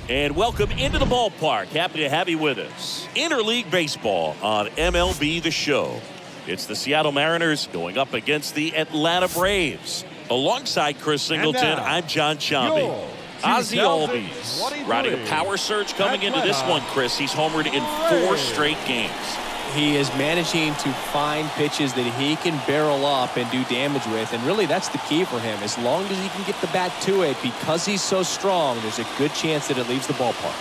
And welcome into the ballpark. Happy to have you with us. Interleague Baseball on MLB The Show. It's the Seattle Mariners going up against the Atlanta Braves. Alongside Chris Singleton, I'm John Chambi. Ozzie Albies riding a power surge coming into this one, Chris. He's homered in 4 straight games. He is managing to find pitches that he can barrel up and do damage with, and really that's the key for him. As long as he can get the bat to it, because he's so strong, there's a good chance that it leaves the ballpark.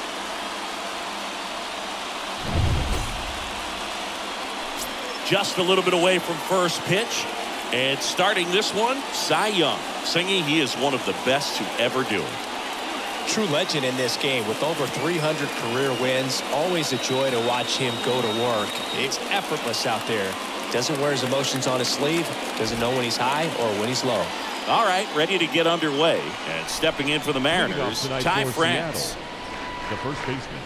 Just a little bit away from first pitch, and starting this one, Cy Young, singing he is one of the best to ever do it. True legend in this game with over 300 career wins. Always a joy to watch him go to work. It's effortless out there. Doesn't wear his emotions on his sleeve. Doesn't know when he's high or when he's low. All right, ready to get underway. And stepping in for the Mariners, Ty France. The first baseman.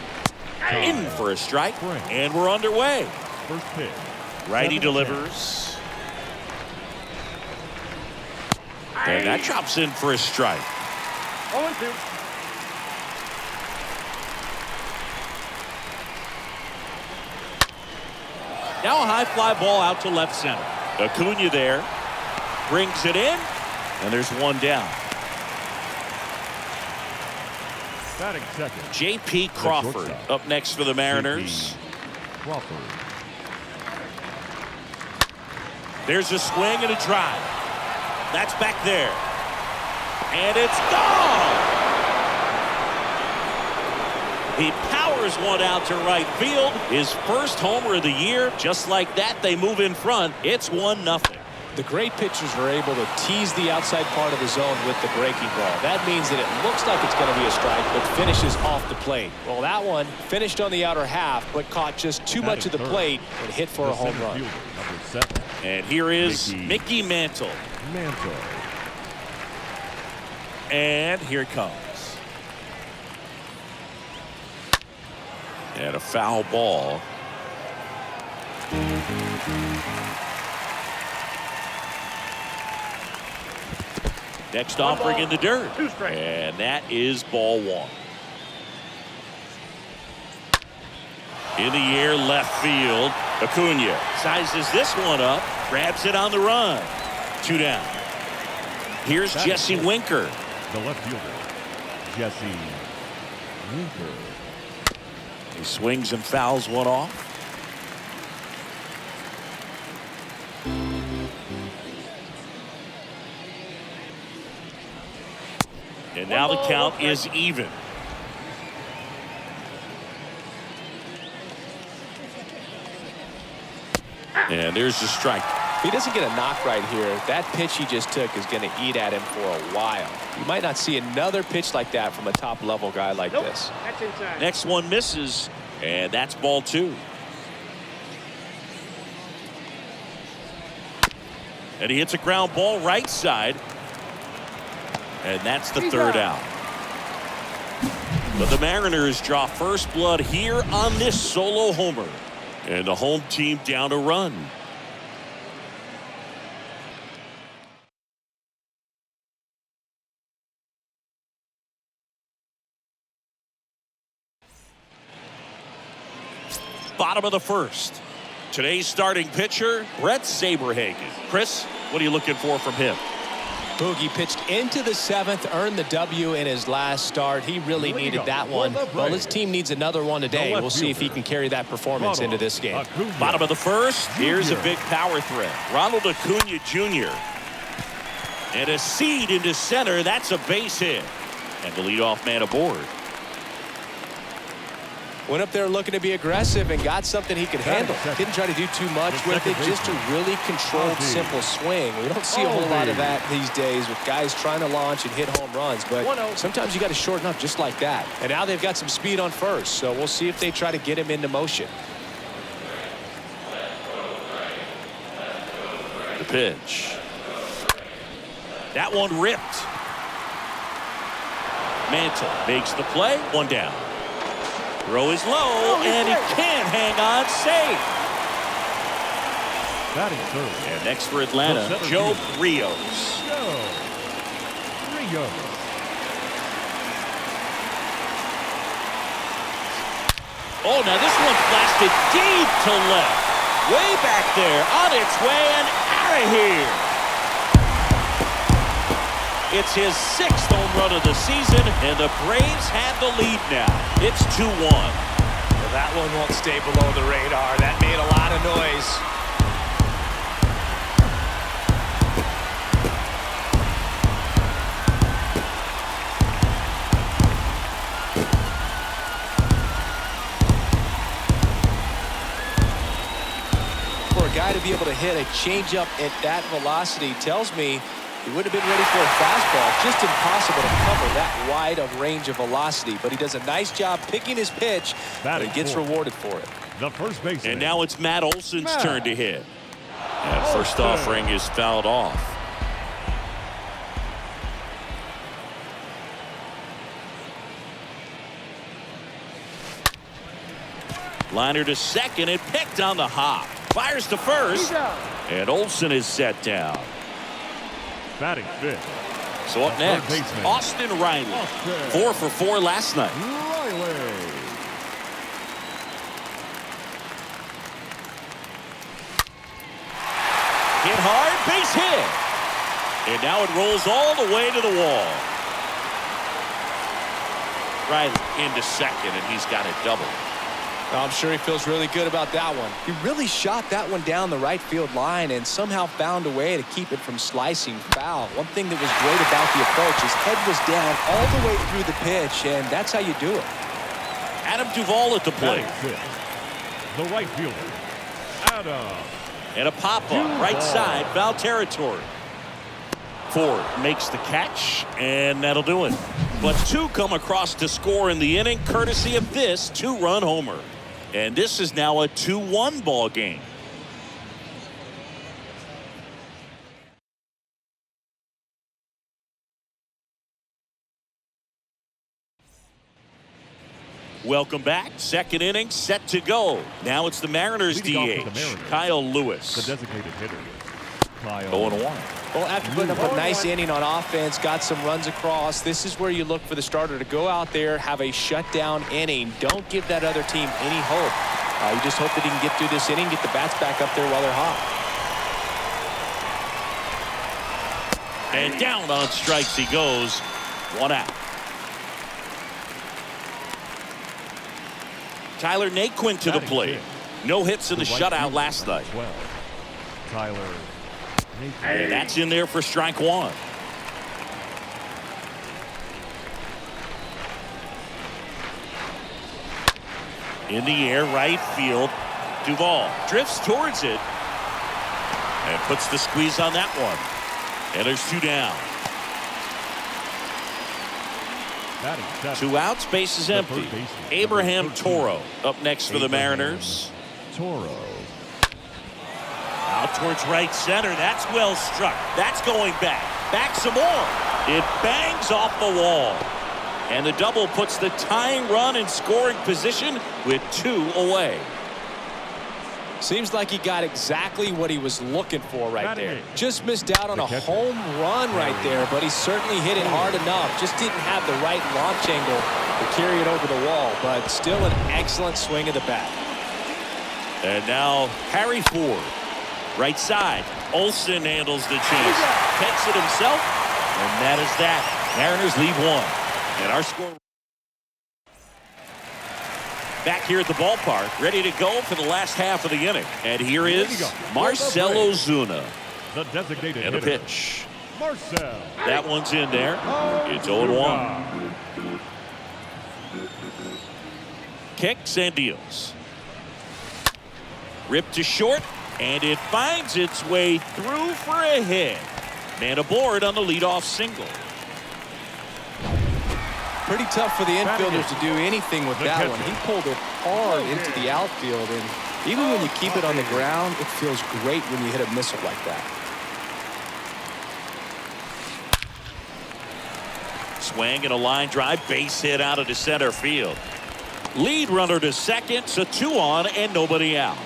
In for a strike, and we're underway. First pitch. Righty delivers. And that drops in for a strike. 0-2. Now a high fly ball out to left center. Acuna there. Brings it in. And there's one down. Batting second. J.P. Crawford up next for the Mariners. Crawford. There's a swing and a drive. That's back there. And it's gone. He powers one out to right field. His first homer of the year. Just like that, they move in front. It's 1-0. The great pitchers are able to tease the outside part of the zone with the breaking ball. That means that it looks like it's going to be a strike, but finishes off the plate. Well, that one finished on the outer half, but caught just too much of the plate and hit for a home run. And here is Mickey Mantle. And here it comes. And a foul ball. Next offering in the dirt. And that is ball 1. In the air, left field. Acuna sizes this one up. Grabs it on the run. 2 down. Here's Jesse Winker. The left fielder, Jesse Winker. He swings and fouls one off. And now the count is even. And there's the strike. If he doesn't get a knock right here, that pitch he just took is going to eat at him for a while. You might not see another pitch like that from a top-level guy like this. That's inside. Next one misses, and that's ball 2. And he hits a ground ball right side. And that's the third out. But the Mariners draw first blood here on this solo homer. And the home team down a run. Bottom of the first. Today's starting pitcher, Brett Saberhagen. Chris, what are you looking for from him? Boogie pitched into the 7th, earned the W in his last start. He really needed that one. Well, his team needs another one today. We'll see if he can carry that performance into this game. Bottom of the first. Here's a big power threat. Ronald Acuna Jr. And a seed into center. That's a base hit. And the leadoff man aboard. Went up there looking to be aggressive and got something he could handle. Didn't try to do too much with it. Just a really controlled, simple swing. We don't see a whole lot of that these days with guys trying to launch and hit home runs. But sometimes you got to shorten up just like that. And now they've got some speed on first. So we'll see if they try to get him into motion. The pitch. That one ripped. Mantle makes the play. 1 down. Throw is low, and he can't hang on safe. Batting third. And next for Atlanta, Joe Rios. Oh, now this one blasted deep to left. Way back there, on its way and out of here. It's his 6th home run of the season, and the Braves have the lead now. It's 2-1. Well, that one won't stay below the radar. That made a lot of noise. For a guy to be able to hit a changeup at that velocity tells me he would have been ready for a fastball. Just impossible to cover that wide of range of velocity. But he does a nice job picking his pitch, and he gets rewarded for it. The first baseman. And now it's Matt Olson's turn to hit. And first offering is fouled off. Liner to second and picked on the hop. Fires to first. And Olson is set down. Batting 5th. So up next, Austin Riley. 4 for 4 last night. Riley. Hit hard, base hit. And now it rolls all the way to the wall. Riley into second, and he's got it double. I'm sure he feels really good about that one. He really shot that one down the right field line and somehow found a way to keep it from slicing foul. One thing that was great about the approach, his head was down all the way through the pitch, and that's how you do it. Adam Duvall at the plate. The right fielder, Adam. And a pop-up, right side, foul territory. Ford makes the catch, and that'll do it. But 2 come across to score in the inning, courtesy of this 2-run homer. And this is now a 2-1 ball game. Welcome back. Second inning set to go. Now it's the Mariners DH, Kyle Lewis. The designated hitter, Kyle. 0-1. Well, after putting up a nice inning on offense, got some runs across, this is where you look for the starter to go out there, have a shutdown inning. Don't give that other team any hope. You just hope that he can get through this inning, get the bats back up there while they're hot. And down on strikes he goes. 1 out. Tyler Naquin to the plate. No hits in the shutout last night. Tyler Naquin. And that's in there for strike 1. In the air, right field. Duvall drifts towards it and puts the squeeze on that one. And there's 2 down. 2 outs, base is empty. Abraham Toro up next for the Mariners. Toro. Out towards right center. That's well struck. That's going back. Back some more. It bangs off the wall. And the double puts the tying run in scoring position with 2 away. Seems like he got exactly what he was looking for right there. Just missed out on a home run right there, but he certainly hit it hard enough. Just didn't have the right launch angle to carry it over the wall, but still an excellent swing of the bat. And now Harry Ford. Right side. Olson handles the chase. Takes it himself. And that is that. Mariners lead 1. And our score. Back here at the ballpark, ready to go for the last half of the inning. And here is Marcell Ozuna. The designated and a hitter, pitch. Marcell. That one's in there. It's 0-1. Kicks and deals. Ripped to short, and it finds its way through for a hit. Man aboard on the leadoff single. Pretty tough for the infielders to do anything with that one. He pulled it hard into the outfield, and even when you keep it on the ground, it feels great when you hit a missile like that. Swing and a line drive, base hit out of the center field. Lead runner to second, so 2 on and nobody out.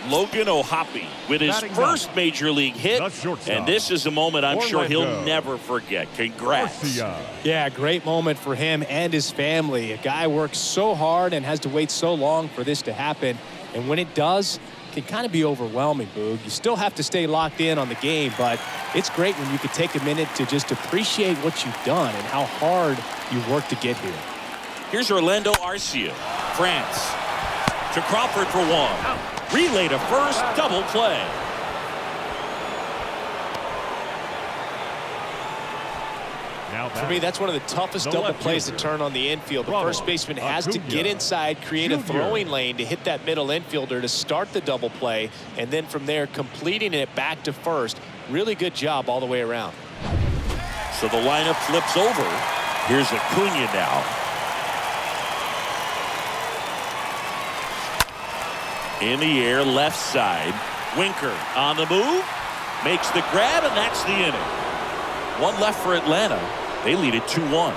Logan O'Hoppe with his Batting first ninth, major league hit. the shortstop, And this is a moment I'm sure he'll Orlando never forget. Congrats. Garcia. Yeah, great moment for him and his family. A guy works so hard and has to wait so long for this to happen. And when it does, it can kind of be overwhelming, Boog. You still have to stay locked in on the game, but it's great when you can take a minute to just appreciate what you've done and how hard you worked to get here. Here's Orlando Arcia. France to Crawford for one. Relay to first, double play. Now For me, that's one of the toughest The double left plays to fielder, turn on the infield. The Ronald first baseman has to Acuna get inside, create a Jr. throwing lane to hit that middle infielder to start the double play, and then from there completing it back to first. Really good job all the way around. So the lineup flips over. Here's Acuna now. In the air, left side. Winker on the move. Makes the grab, and that's the inning. One left for Atlanta. They lead it 2-1.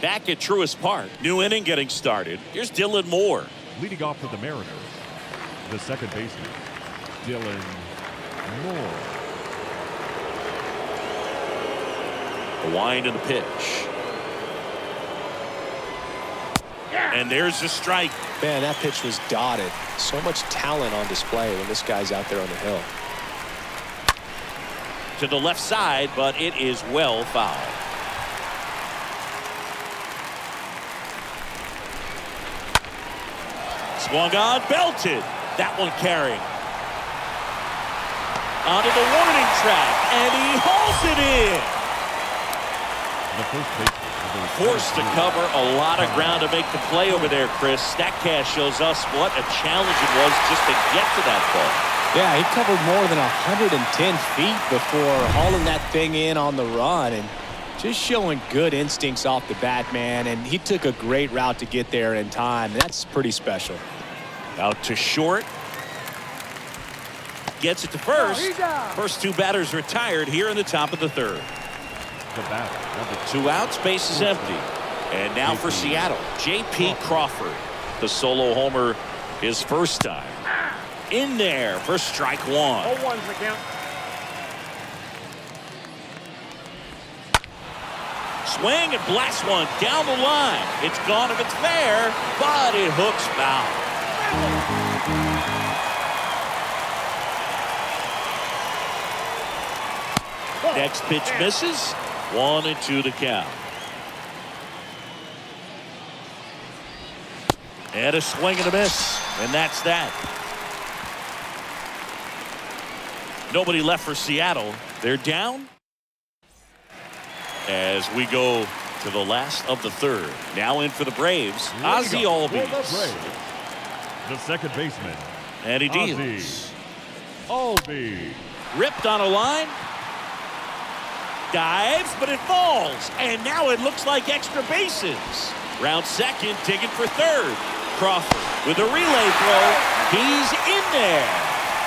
Back at Truist Park. New inning getting started. Here's Dylan Moore. leading off for the Mariners, the second baseman, Dylan Moore. The wind and the pitch. And there's the strike. Man, that pitch was dotted. So much talent on display when this guy's out there on the hill. To the left side, but it is well fouled. Swung on, belted. That one carrying. Onto the warning track, and he hauls it in. The first baseman. Forced to cover a lot of ground to make the play over there, Chris. StatCast shows us what a challenge it was just to get to that ball. Yeah, he covered more than 110 feet before hauling that thing in on the run, and just showing good instincts off the bat, man. And he took a great route to get there in time. That's pretty special. Out to short. Gets it to first. First two batters retired here in the top of the third. The batter, number 2 outs, base is empty. And now for Seattle, J.P. Crawford. The solo homer his first time. In there for strike one. 0-1's the count. Swing and blast one down the line. It's gone if it's fair, but it hooks foul. Next pitch misses. 1-2 to count. And a swing and a miss. And that's that. Nobody left for Seattle. They're down. As we go to the last of the third. Now in for the Braves, Ozzie Albies. The second baseman, And he Ozzie deals. Albies. Ripped on a line. Dives, but it falls. And now it looks like extra bases. Round second, digging for third. Crawford with a relay throw. He's in there.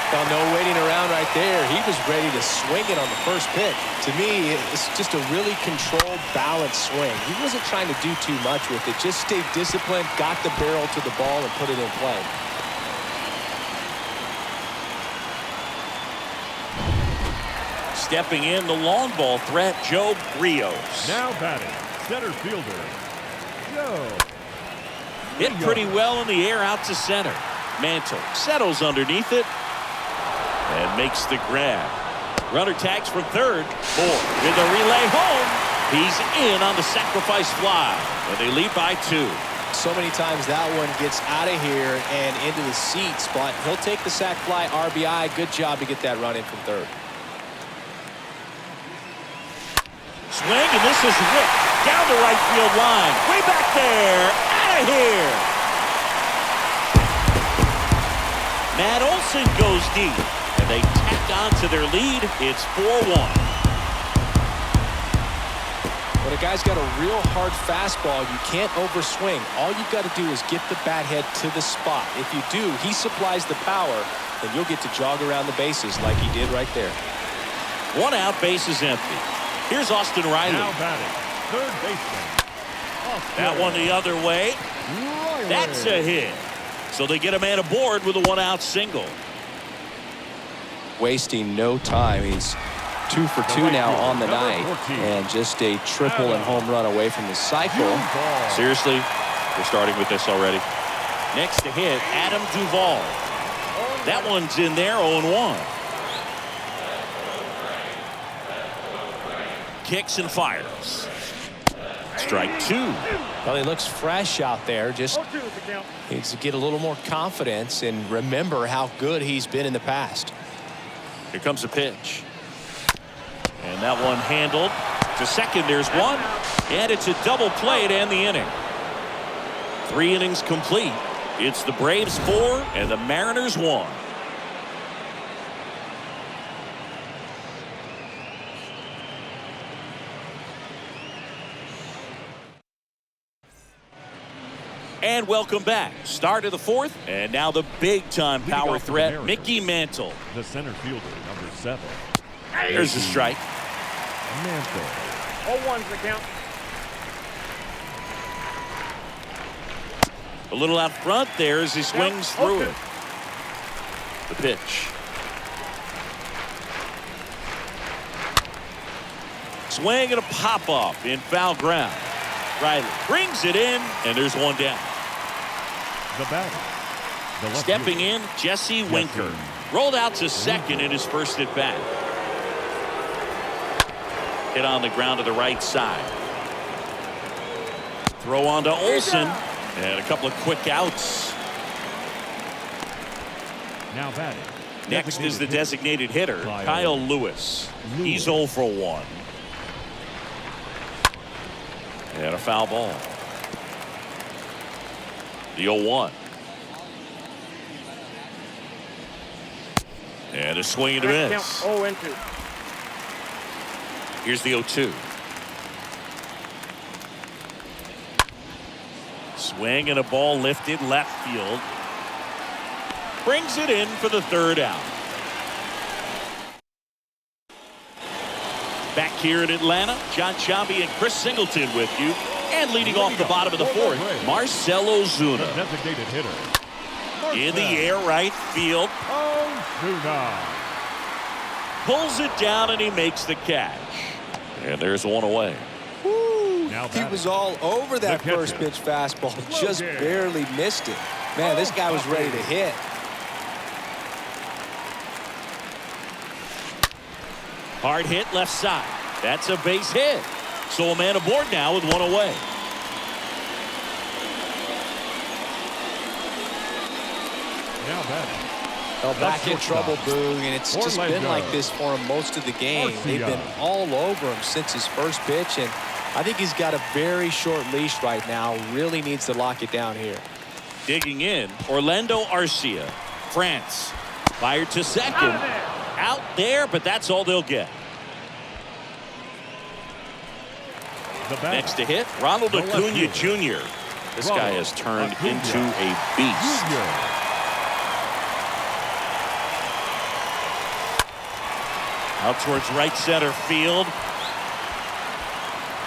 Well, no waiting around right there. He was ready to swing it on the first pitch. To me, it's just a really controlled, balanced swing. He wasn't trying to do too much with it. Just stayed disciplined, got the barrel to the ball, and put it in play. Stepping in, the long ball threat, Joe Rios. Now batting, center fielder, Joe. Hit pretty well in the air out to center. Mantle settles underneath it and makes the grab. Runner tags from third. Moore with a relay home. He's in on the sacrifice fly, and they lead by 2. So many times that one gets out of here and into the seats, but he'll take the sac fly RBI. Good job to get that run in from third. Swing, and this is ripped down the right field line. Way back there. Out of here. Matt Olson goes deep, and they tack on to their lead. It's 4-1. When a guy's got a real hard fastball, you can't overswing. All you've got to do is get the bat head to the spot. If you do, he supplies the power, and you'll get to jog around the bases like he did right there. 1 out, base is empty. Here's Austin Riley. Now batting, third baseman. That one the other way. Riley. That's a hit. So they get a man aboard with a one-out single. Wasting no time. He's 2 for 2 now on the night, and just a triple and home run away from the cycle. Seriously, we're starting with this already. Next to hit, Adam Duvall. That one's in there, 0-1. Kicks and fires. Strike 2. Well, he looks fresh out there. Just needs to get a little more confidence and remember how good he's been in the past. Here comes a pitch. And that one handled. To second, there's one. And it's a double play to end the inning. 3 innings complete. It's the Braves 4 and the Mariners 1. And welcome back. Start of the 4th, and now the big-time power threat, Mickey Mantle. The center fielder, number 7. There's a strike. Mantle. 0-1's the count. A little out front there as he swings through it. The pitch. Swing and a pop-up in foul ground. Riley brings it in, and there's one down. The batter. The left Stepping fielder. in, Jesse Winker. Rolled out to second in his first at bat. Hit on the ground to the right side. Throw on to Olsen. And a couple of quick outs. Now batting. Next is the designated hitter, Kyle Lewis. He's 0 for 1. And a foul ball. The 0-1. And a swing and a miss. 0-2. Here's the 0-2. Swing and a ball lifted left field. Brings it in for the 3rd out. Back here in Atlanta, John Sciambi and Chris Singleton with you. And leading off the bottom of the 4th, Marcell The Ozuna. designated hitter. In the air right field. Ozuna. Pulls it down and he makes the catch. And there's one away. Now He batting. was all over that The catcher. first pitch fastball, just Logan. barely missed it. Man, this guy was ready to hit. Hard hit left side. That's a base hit. So a man aboard now with one away. Now batting. Well, back in shortstop. trouble, Boog, and it's just been Orlando. like this for him most of the game. They've been Arcia. all over him since his first pitch, and I think he's got a very short leash right now. Really needs to lock it down here. Digging in, Orlando Arcia. France. Fired to second. Out there, but that's all they'll get. The batter. Next to hit, Ronald The left Acuna fielder. Jr. This guy has turned Acuna. into a beast. Junior. Out towards right center field.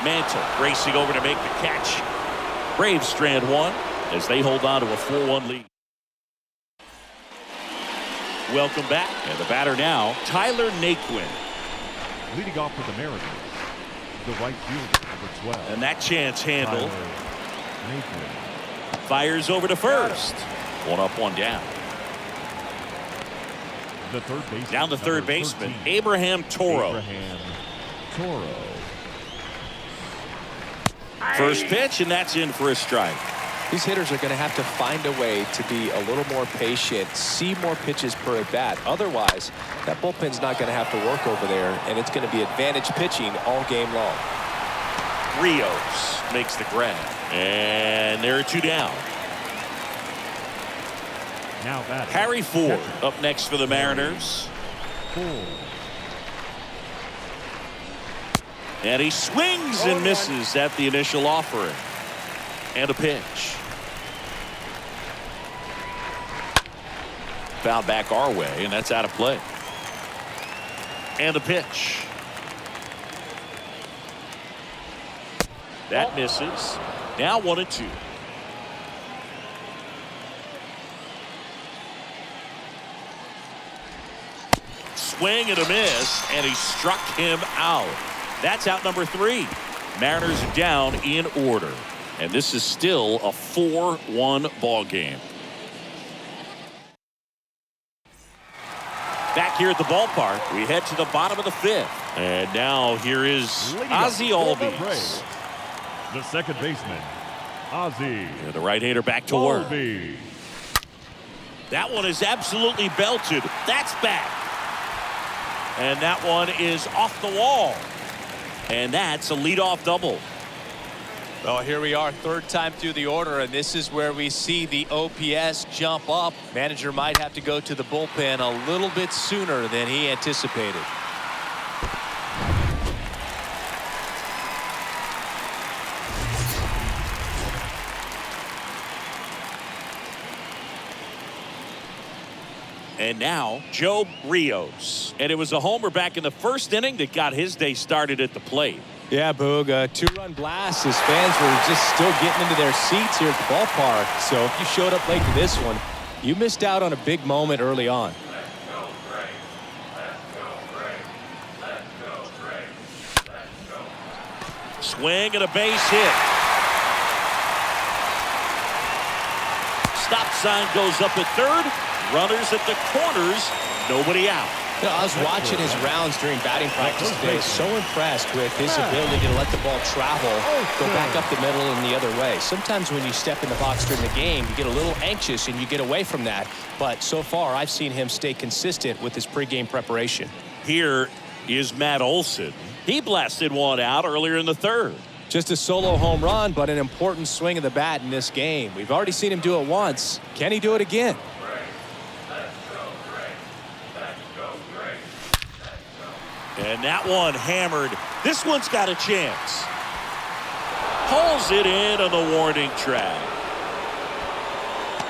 Mantle racing over to make the catch. Braves strand one as they hold on to a 4-1 lead. Welcome back. And the batter now, Tyler Naquin. Leading off for the Mariners. The right fielder, number 12. And that chance handled. Tyler Naquin. Fires over to first. One up, one down. The third baseman. Down the third number baseman, 13. Abraham Toro. Abraham Toro. First pitch, and that's in for a strike. These hitters are going to have to find a way to be a little more patient, see more pitches per at bat. Otherwise, that bullpen's not going to have to work over there, and it's going to be advantage pitching all game long. Rios makes the grab. And there are two down. Now batting. Harry Ford Catcher. up next for the Mariners. Ford. And he swings and misses at the initial offering. And a pitch. Foul back our way, and that's out of play. And a pitch. That misses. Now 1-2. Swing and a miss, and he struck him out. That's out number 3. Mariners are down in order, and this is still a 4-1 ball game. Back here at the ballpark, we head to the bottom of the 5th, and now here is Ozzie Albies. The second baseman, Ozzie. The right-hander back to work. Albies. That one is absolutely belted. That's back. And that one is off the wall. And that's a leadoff double. Well, here we are, third time through the order, and this is where we see the OPS jump up. Manager might have to go to the bullpen a little bit sooner than he anticipated. And now, Joe Rios. And it was a homer back in the first inning that got his day started at the plate. Yeah, Boog, a 2-run blast. His fans were just still getting into their seats here at the ballpark. So if you showed up late to this one, you missed out on a big moment early on. Swing and a base hit. Stop sign goes up at third. Runners at the corners. Nobody out. You know, I was watching his rounds during batting practice today. So impressed with his ability to let the ball travel, go back up the middle and the other way. Sometimes when you step in the box during the game, you get a little anxious and you get away from that. But so far, I've seen him stay consistent with his pregame preparation. Here is Matt Olson. He blasted one out earlier in the third. Just a solo home run, but an important swing of the bat in this game. We've already seen him do it once. Can he do it again? And that one hammered. This one's got a chance. Pulls it in on the warning track.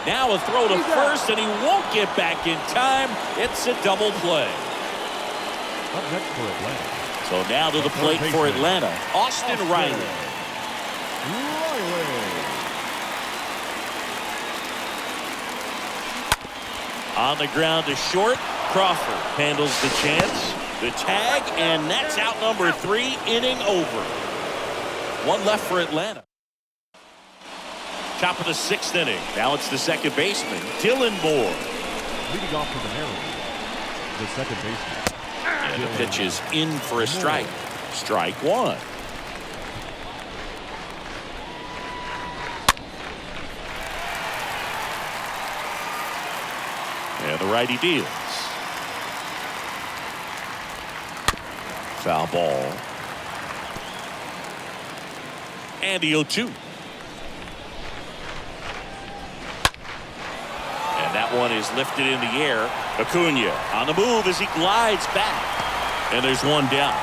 Now a throw to first, and he won't get back in time. It's a double play. Up next for Atlanta. So now to the plate for Atlanta, Austin Riley. On the ground to short. Crawford handles the chance. The tag, and that's out number 3, inning over. One left for Atlanta. Top of the 6th inning. Now it's the second baseman, Dylan Moore. Leading off for the Mariners, the second baseman. And the pitch is in for a strike. Strike 1. And the righty deals. Foul ball. And the 0-2. And that one is lifted in the air. Acuna on the move as he glides back. And there's one down.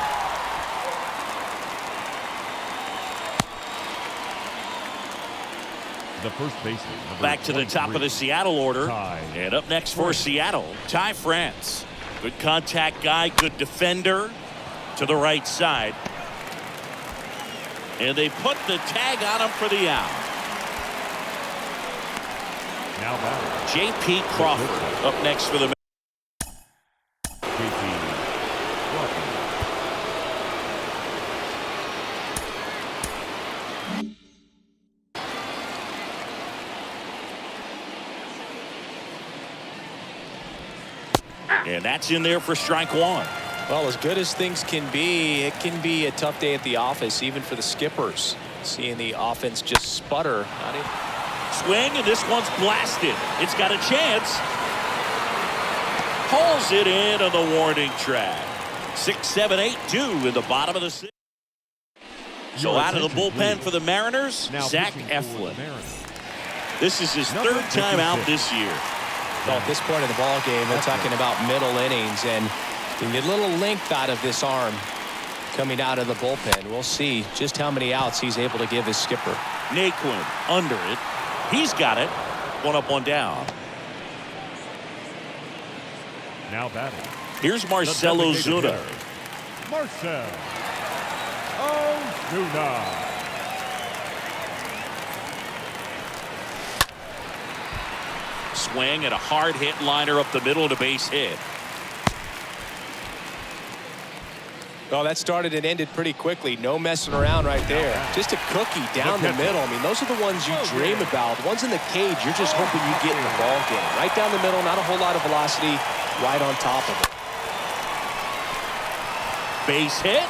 The first baseman. Back to the top of the Seattle order. Ty And up next for Seattle, Ty France. Good contact guy, good defender. To the right side. And they put the tag on him for the out. Now back. J.P. Crawford up next for the J.P. Crawford. And that's in there for strike 1. Well, as good as things can be, it can be a tough day at the office, even for the skippers. Seeing the offense just sputter. Swing, and this one's blasted. It's got a chance. Pulls it in on the warning track. 6, 7, 8, 2 in the bottom of the 6th. So out of the bullpen for the Mariners, Zach Eflin. This is his third time out this year. Well, at this point in the ball game, we're talking about middle innings, and you get a little length out of this arm coming out of the bullpen. We'll see just how many outs he's able to give his skipper. Naquin under it. He's got it. One up, one down. Now batting. Here's Marcell Ozuna. Marcell Ozuna. Swing and a hard hit liner up the middle and a base hit. Well, that started and ended pretty quickly. No messing around right there. Just a cookie down the middle. I mean, those are the ones you dream about. The ones in the cage, you're just hoping you get in the ball game. Right down the middle, not a whole lot of velocity, right on top of it. Base hit.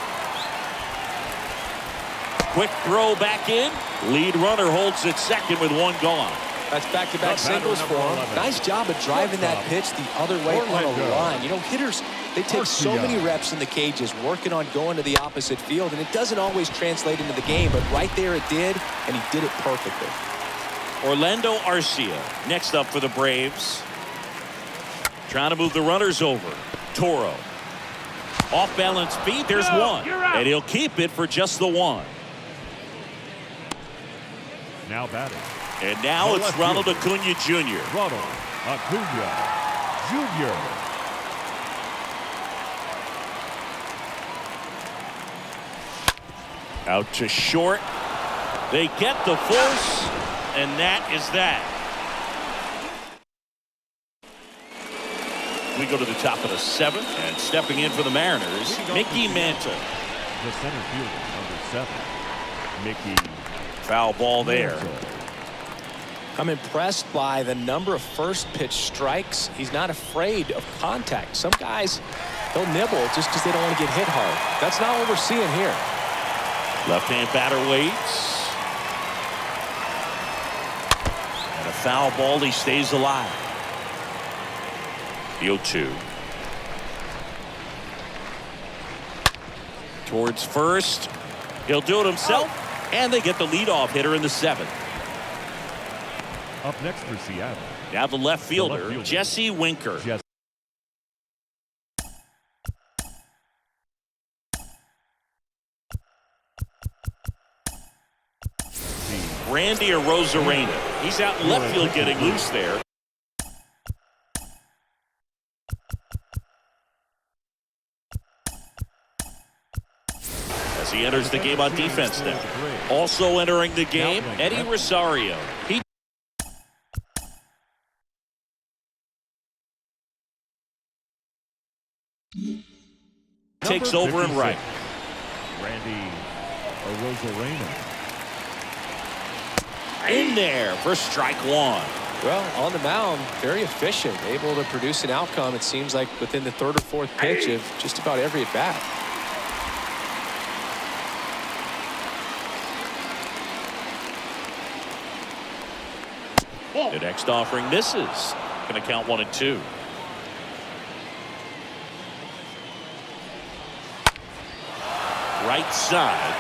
Quick throw back in. Lead runner holds at second with one gone. That's back-to-back singles for him. Nice job of driving that pitch the other way on a line. You know, hitters, they take so many reps in the cages working on going to the opposite field, and it doesn't always translate into the game, but right there it did, and he did it perfectly. Orlando Arcia next up for the Braves. Trying to move the runners over. Toro. Off-balance feet. There's one. And he'll keep it for just the one. Now batting. And now it's Ronald Acuna Jr. Ronald Acuna Jr. Out to short. They get the force, and that is that. We go to the top of the seventh, and stepping in for the Mariners, Mickey Mantle. The center fielder, number 7, Mickey. Foul ball there. I'm impressed by the number of first pitch strikes. He's not afraid of contact. Some guys, they'll nibble just because they don't want to get hit hard. That's not what we're seeing here. Left-hand batter waits. And a foul ball. He stays alive. The 0-2. Towards first. He'll do it himself. And they get the leadoff hitter in the 7th. Up next for Seattle. Now the left fielder, Jesse Winker. Randy Arozarena. He's out in left field getting loose there. As he enters the game on defense now. Also entering the game, Eddie Rosario. He takes over and right. Randy Arozarena. In there for strike one. Well, on the mound, very efficient, able to produce an outcome, it seems like, within the 3rd or 4th pitch of just about every at-bat. The next offering misses. Going to count 1 and 2. Right side.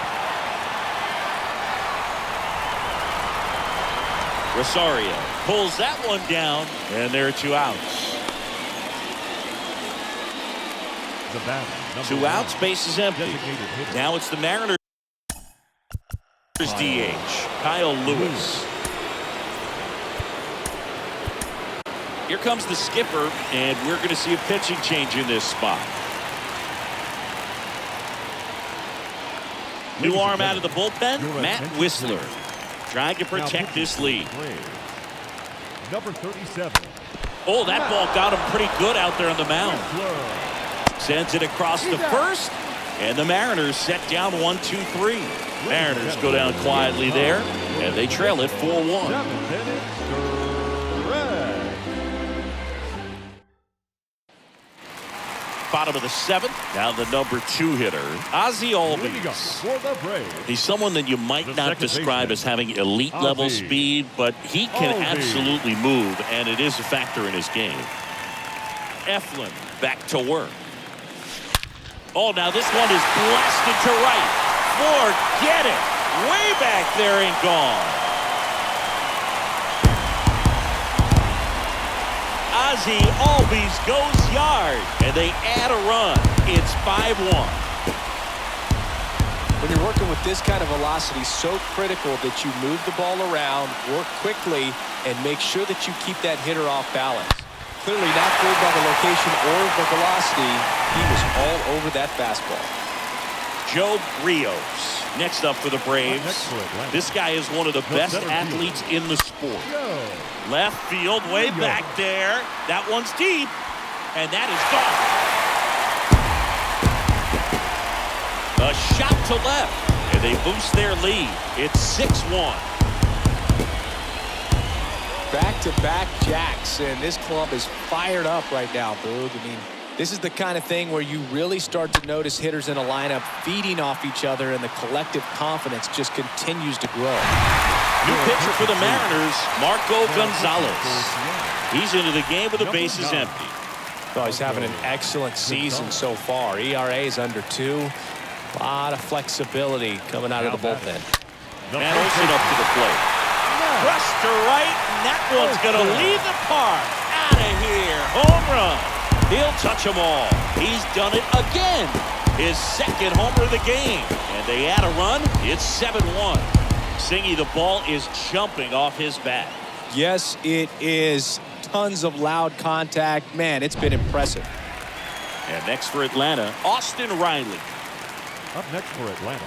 Rosario pulls that one down, and there are 2 outs. The batter, 2 outs, base is empty. Now it's the Mariners DH, Kyle Lewis. Here comes the skipper, and we're going to see a pitching change in this spot. New arm out of the bullpen, Matt Whistler. Trying to protect this lead. Number 37. Oh, that ball got him pretty good out there on the mound. Sends it across the first, and the Mariners set down 1-2-3. Mariners go down quietly there, and they trail it 4-1. Bottom of the 7th. Now the number 2 hitter, Ozzie Albies. He's someone that you might not describe as having elite level speed, but he can absolutely move, and it is a factor in his game. Eflin back to work. Oh, now this one is blasted to right. Forget it. Way back there and gone. Ozzie Albies goes yard, and they add a run. It's 5-1. When you're working with this kind of velocity, so critical that you move the ball around, work quickly, and make sure that you keep that hitter off balance. Clearly not fooled by the location or the velocity. He was all over that fastball. Joe Rios Next up for the Braves, this guy is one of the best athletes in the sport. Left field, way back there. That one's deep, and that is gone. A shot to left, and they boost their lead. It's 6-1. Back-to-back jacks, and this club is fired up right now, Boog. I mean, this is the kind of thing where you really start to notice hitters in a lineup feeding off each other, and the collective confidence just continues to grow. New pitcher for the Mariners, Marco Gonzalez. He's into the game with the bases empty. Oh, he's having an excellent season so far. ERA is under 2. A lot of flexibility coming out of the bullpen. Matt Olson up to the plate. Rush to right, and that one's going to leave the park. Out of here. Home run. He'll touch them all. He's done it again. His second homer of the game. And they add a run. It's 7-1. Singy, the ball is jumping off his bat. Yes, it is. Tons of loud contact. Man, it's been impressive. And next for Atlanta, Austin Riley. Up next for Atlanta,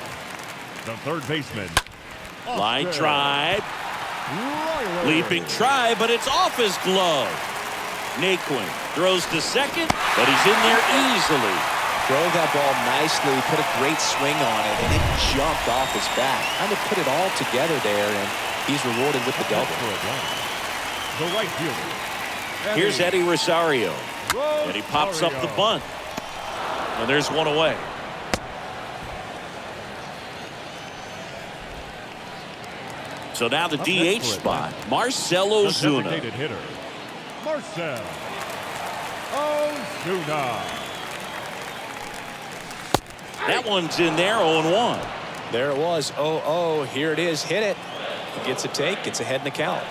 the third baseman. Line drive. Riley. Leaping try, but it's off his glove. Naquin throws to second, but he's in there easily. Drove that ball nicely, put a great swing on it, and it jumped off his bat. Kind of put it all together there, and he's rewarded with the double. For Atlanta, the right fielder. Here's Eddie Rosario, and he pops up the bunt. And there's one away. So now the DH spot, Marcell Ozuna. Designated hitter, Marcell Ozuna. That one's in there, 0-1. There it was, 0-0. Here it is, hit it. He gets a take, gets ahead in the count.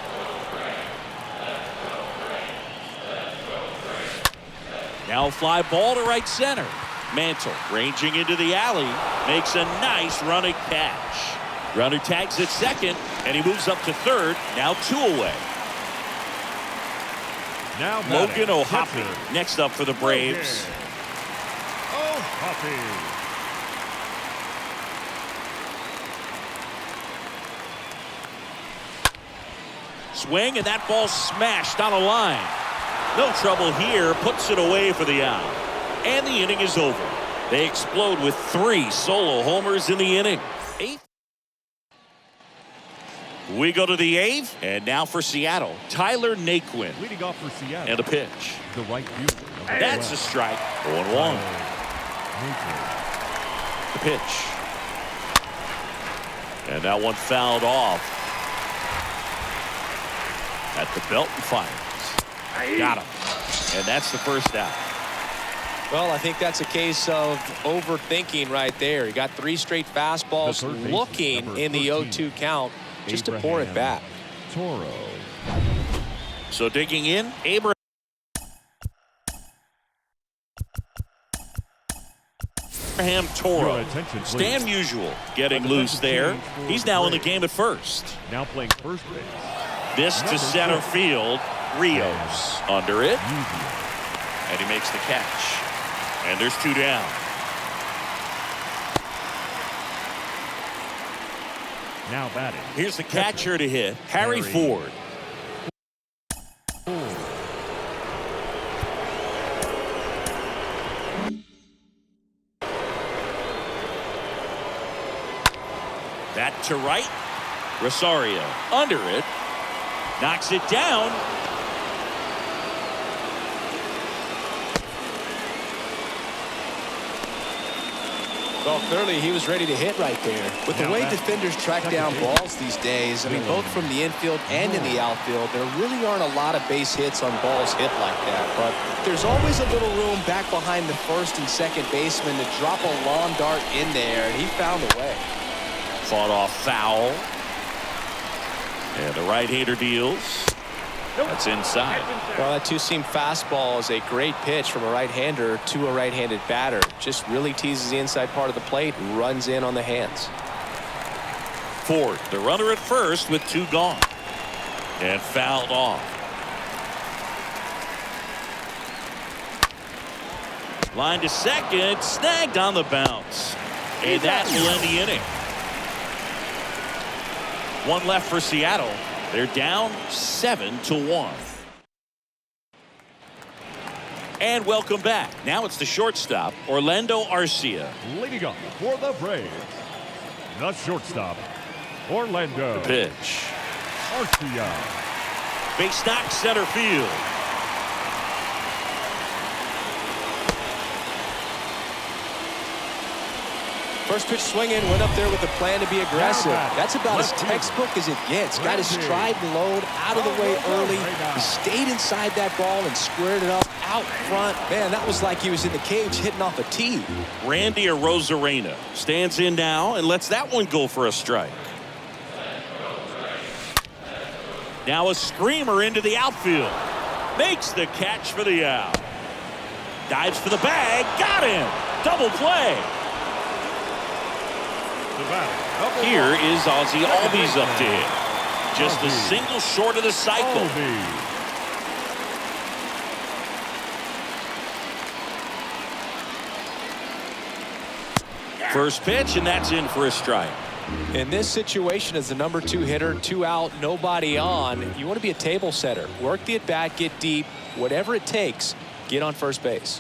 Now a fly ball to right center. Mantle ranging into the alley, makes a nice running catch. Runner tags at second, and he moves up to third. Now 2 away. Now Logan O'Hoppe next up for the Braves. O'Hoppe. Swing, and that ball smashed on a line. No trouble here, puts it away for the out. And the inning is over. They explode with 3 solo homers in the inning. 8th. We go to the 8th, and now for Seattle, Tyler Naquin. Leading off for Seattle. And a pitch. The right fielder. That's a strike. 0-1. The pitch. And that one fouled off. At the belt and fires. Got him. And that's the first out. Well, I think that's a case of overthinking right there. He got 3 straight fastballs looking in the 0-2 count just to pour it back. Toro. So digging in, Abraham Toro. Stan Musial getting loose there. He's now in the game at first. Now playing first base. This to center field. Rios under it. And he makes the catch. And there's 2 down. Now batting. Here's the catcher to hit, Harry Ford. That to right. Rosario under it. Knocks it down. Well, clearly he was ready to hit right there. With the way defenders track down balls these days, I mean, both from the infield and in the outfield, there really aren't a lot of base hits on balls hit like that. But there's always a little room back behind the first and second baseman to drop a long dart in there, and he found a way. Fought off foul. And the right-hander deals. That's inside. Well, that 2-seam fastball is a great pitch from a right-hander to a right-handed batter. Just really teases the inside part of the plate, runs in on the hands. Ford, the runner at first with 2 gone. And fouled off. Line to second, snagged on the bounce. And that will end the inning. one left for Seattle. They're down 7-1. And welcome back. Now it's the shortstop, Orlando Arcia. Leading up for the Braves, the shortstop, Orlando Pitch. Arcia. Base knock center field. First pitch swinging, went up there with a plan to be aggressive. That's about as textbook as it gets. Got his stride and load out of the way early. He stayed inside that ball and squared it up out front. Man, that was like he was in the cage hitting off a tee. Randy Arozarena stands in now and lets that one go for a strike. Now a screamer into the outfield. Makes the catch for the out. Dives for the bag. Got him. Double play. Here is Ozzie Albies up to him. Just a single short of the cycle. First pitch, and that's in for a strike. In this situation, as the number 2 hitter, 2 out, nobody on, you want to be a table setter. Work the at-bat, get deep, whatever it takes, get on first base.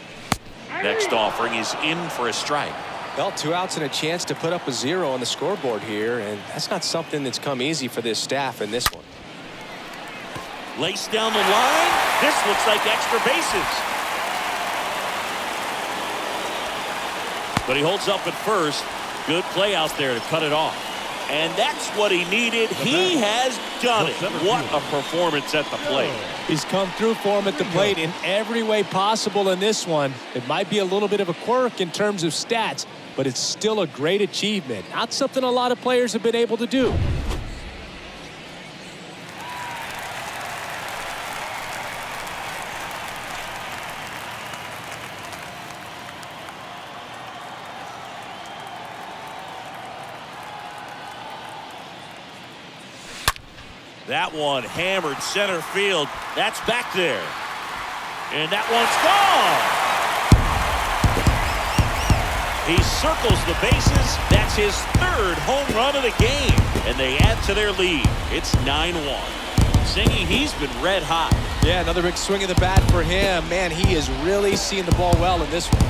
Next offering is in for a strike. Well, 2 outs and a chance to put up a 0 on the scoreboard here, and that's not something that's come easy for this staff in this one. Laced down the line. This looks like extra bases. But he holds up at first. Good play out there to cut it off. And that's what he needed. He has done it. What a performance at the plate. He's come through for him at the plate in every way possible in this one. It might be a little bit of a quirk in terms of stats, but it's still a great achievement. Not something a lot of players have been able to do. That one hammered center field. That's back there. And that one's gone. He circles the bases. That's his 3rd home run of the game. And they add to their lead. It's 9-1. Singy, he's been red hot. Yeah, another big swing of the bat for him. Man, he is really seeing the ball well in this one.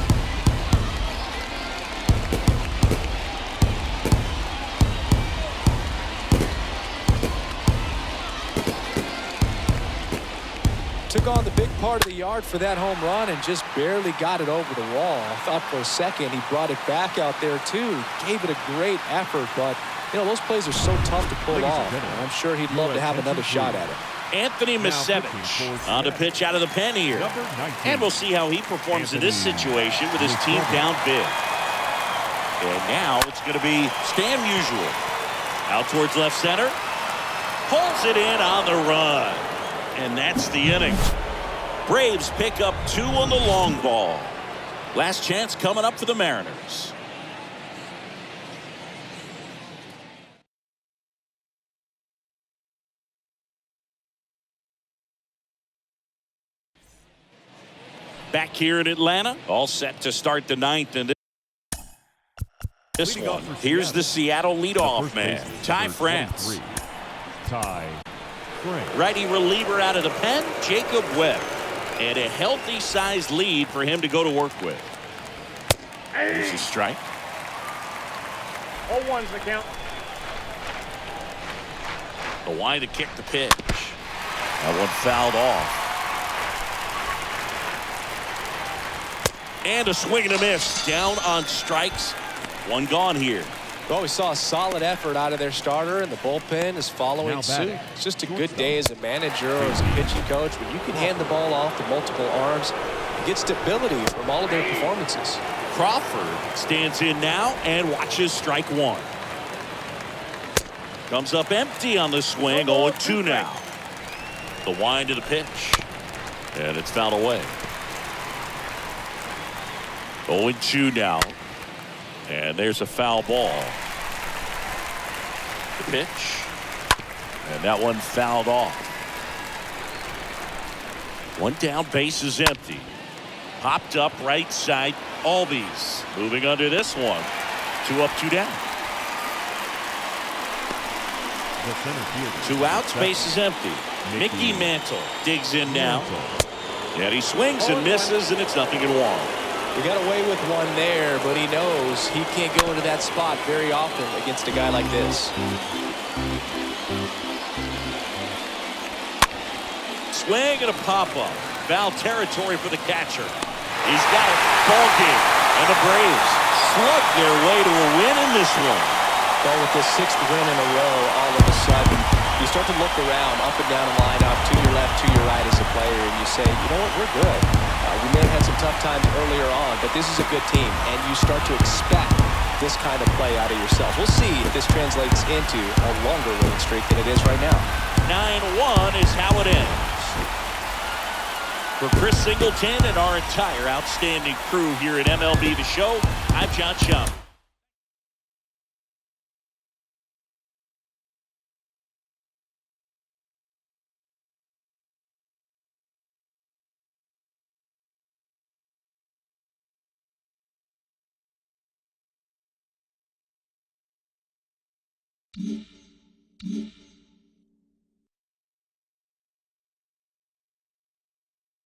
Took on the big part of the yard for that home run and just barely got it over the wall. I thought for a second he brought it back out there too. Gave it a great effort, but you know those plays are so tough to pull off. I'm sure he'd love to have another shot at it. Anthony Misevich on to pitch out of the pen here. And we'll see how he performs in this situation with his team down big. And now it's going to be Stan Musial. Out towards left center. Pulls it in on the run. And that's the inning. Braves pick up 2 on the long ball. Last chance coming up for the Mariners. Back here in Atlanta, all set to start the 9th. And this one, here's the Seattle leadoff man, Ty France. Ty. Righty reliever out of the pen, Jacob Webb. And a healthy sized lead for him to go to work with. Here's a strike. 0-1's the count. The wide to kick the pitch. That one fouled off. And a swing and a miss. Down on strikes. One gone here. Well, we saw a solid effort out of their starter, and the bullpen is following suit. It's just a good day as a manager or as a pitching coach when you can hand the ball off to multiple arms and get stability from all of their performances. Crawford stands in now and watches strike 1. Comes up empty on the swing. 0-2 now. The wind to the pitch. And it's fouled away. 0-2 now. And there's a foul ball. The pitch. And that one fouled off. One down, base is empty. Popped up right side. Albies moving under this one. 2 up, 2 down. The center fielder. 2 outs, base is empty. Mickey Mantle digs in now. And he swings and misses, and it's 0-1. He got away with one there, but he knows he can't go into that spot very often against a guy like this. Swing and a pop-up. Foul territory for the catcher. He's got it. Ball game. And the Braves slug their way to a win in this one. But with this 6th win in a row, all of a sudden, you start to look around, up and down the lineup, to your left, to your right as a player, and you say, you know what, we're good. We may have had some tough times earlier on, but this is a good team, and you start to expect this kind of play out of yourself. We'll see if this translates into a longer winning streak than it is right now. 9-1 is how it ends. For Chris Singleton and our entire outstanding crew here at MLB The Show, I'm John Schaub. Mm-hmm.